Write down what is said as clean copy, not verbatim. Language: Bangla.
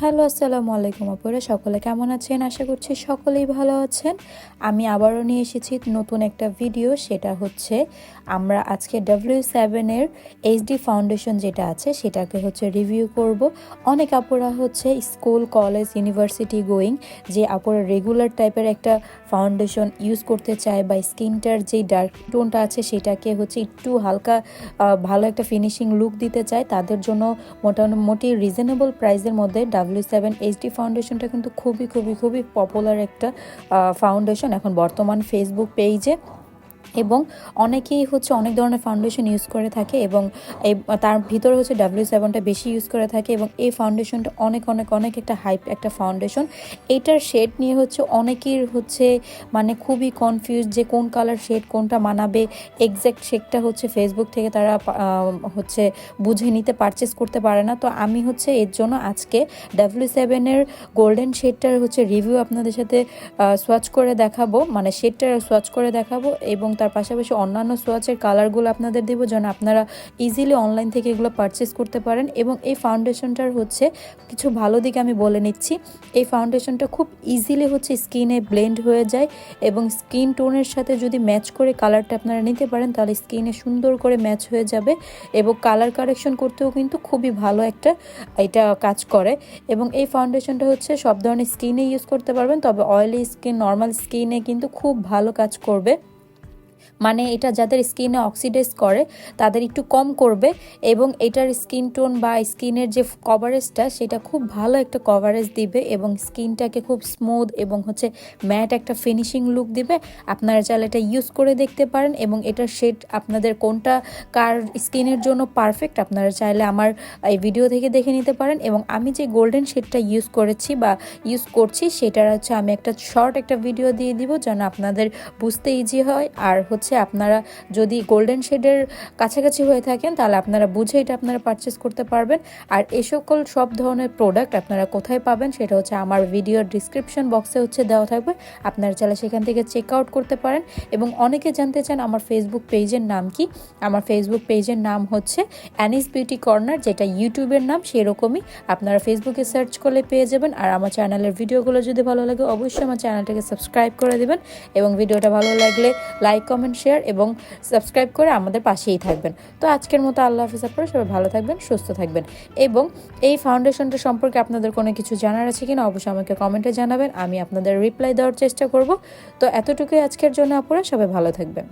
হ্যালো, আসসালামু আলাইকুম আপুরা, সকলে কেমন আছেন? আশা করছি সকলেই ভালো আছেন। আমি আবারও নিয়ে এসেছি নতুন একটা ভিডিও। সেটা হচ্ছে আমরা আজকে W7-এর এইচডি ফাউন্ডেশন যেটা আছে সেটাকে রিভিউ করব। অনেক আপুরা স্কুল, কলেজ, ইউনিভার্সিটি গোয়িং, যে আপুরা রেগুলার টাইপের একটা ফাউন্ডেশন ইউজ করতে চায় বা স্কিনটার যেই ডার্ক টোনটা আছে সেটাকে একটু হালকা ভালো একটা ফিনিশিং লুক দিতে চায়, তাদের জন্য মোটামুটি রিজনেবল প্রাইসের মধ্যে W7 এইচডি ফাউন্ডেশনটা কিন্তু খুবই খুবই খুবই পপুলার একটা ফাউন্ডেশন এখন বর্তমান ফেসবুক পেজে। এবং অনেকেই অনেক ধরনের ফাউন্ডেশন ইউজ করে থাকে এবং তার ভিতরে W7টা বেশি ইউজ করে থাকে এবং এই ফাউন্ডেশনটা অনেক অনেক অনেক একটা হাইপ একটা ফাউন্ডেশন। এইটার শেড নিয়ে অনেকের মানে খুবই কনফিউজ যে কোন কালার শেড কোনটা মানাবে। এক্স্যাক্ট শেডটা ফেসবুক থেকে তারা বুঝে নিতে পারচেস করতে পারে না। তো আমি এর জন্য আজকে W7-এর গোল্ডেন শেডটার রিভিউ আপনাদের সাথে সোয়াচ করে দেখাবো, মানে শেডটা সোয়াচ করে দেখাবো এবং তার পাশাপাশি অন্যান্য সোয়াচের কালারগুলো আপনাদের দেবো যেন আপনারা ইজিলি অনলাইন থেকে এগুলো পারচেস করতে পারেন। এবং এই ফাউন্ডেশনটার কিছু ভালো দিক আমি বলে নিচ্ছি। এই ফাউন্ডেশনটা খুব ইজিলি স্কিনে ব্লেন্ড হয়ে যায় এবং স্কিন টোনের সাথে যদি ম্যাচ করে কালারটা আপনারা নিতে পারেন তাহলে স্কিনে সুন্দর করে ম্যাচ হয়ে যাবে এবং কালার কারেকশন করতেও কিন্তু খুবই ভালো একটা এটা কাজ করে। এবং এই ফাউন্ডেশনটা সব ধরনের স্কিনে ইউজ করতে পারবেন, তবে অয়েলি স্কিন, নর্মাল স্কিনে কিন্তু খুব ভালো কাজ করবে। মানে এটা যাদের স্কিনে অক্সিডাইজ করে তাদের একটু কম করবে এবং এটার স্কিন টোন বা স্কিনের যে কভারেজটা সেটা খুব ভালো একটা কভারেজ দিবে এবং স্কিনটাকে খুব স্মুথ এবং ম্যাট একটা ফিনিশিং লুক দিবে। আপনারা চাইলে এটা ইউজ করে দেখতে পারেন এবং এটার শেড আপনাদের কোনটা কার স্কিনের জন্য পারফেক্ট আপনারা চাইলে আমার এই ভিডিও থেকে দেখে নিতে পারেন। এবং আমি যে গোল্ডেন শেডটা ইউজ করেছি বা ইউজ করছি সেটার আমি একটা শর্ট একটা ভিডিও দিয়ে দিব যেন আপনাদের বুঝতে ইজি হয়। আর আপনারা যদি গোল্ডেন শেডের কাছাকাছি হয়ে থাকেন তাহলে আপনারা বুঝে এটা আপনারা পারচেস করতে পারবেন। আর এই সকল সব ধরনের প্রোডাক্ট আপনারা কোথায় পাবেন সেটা আমার ভিডিওর ডিসক্রিপশন বক্সে দেওয়া থাকবে, আপনারা চাইলে সেখান থেকে চেক আউট করতে পারেন। এবং অনেকে জানতে চান আমার ফেসবুক পেজের নাম কি। আমার ফেসবুক পেজের নাম অ্যানিস বিউটি কর্নার, যেটা ইউটিউবের নাম সেরকমই, আপনারা ফেসবুকে সার্চ করলে পেয়ে যাবেন। আর আমার চ্যানেলের ভিডিওগুলো যদি ভালো লাগে অবশ্যই আমার চ্যানেলটাকে সাবস্ক্রাইব করে দেবেন এবং ভিডিওটা ভালো লাগলে লাইক, কমেন্ট, শেয়ার এবং সাবস্ক্রাইব করে আমাদের পাশেই থাকবেন। তো আজকের মতো আল্লাহ হাফিজ, আপনারা সবাই ভালো থাকবেন, সুস্থ থাকবেন। এবং এই ফাউন্ডেশনটা সম্পর্কে আপনাদের কোনো কিছু জানার আছে কিনা অবশ্যই আমাকে কমেন্টে জানাবেন, আমি আপনাদের রিপ্লাই দেওয়ার চেষ্টা করব। তো এতটুকুই আজকের জন্য, আপনারা সবাই ভালো থাকবেন।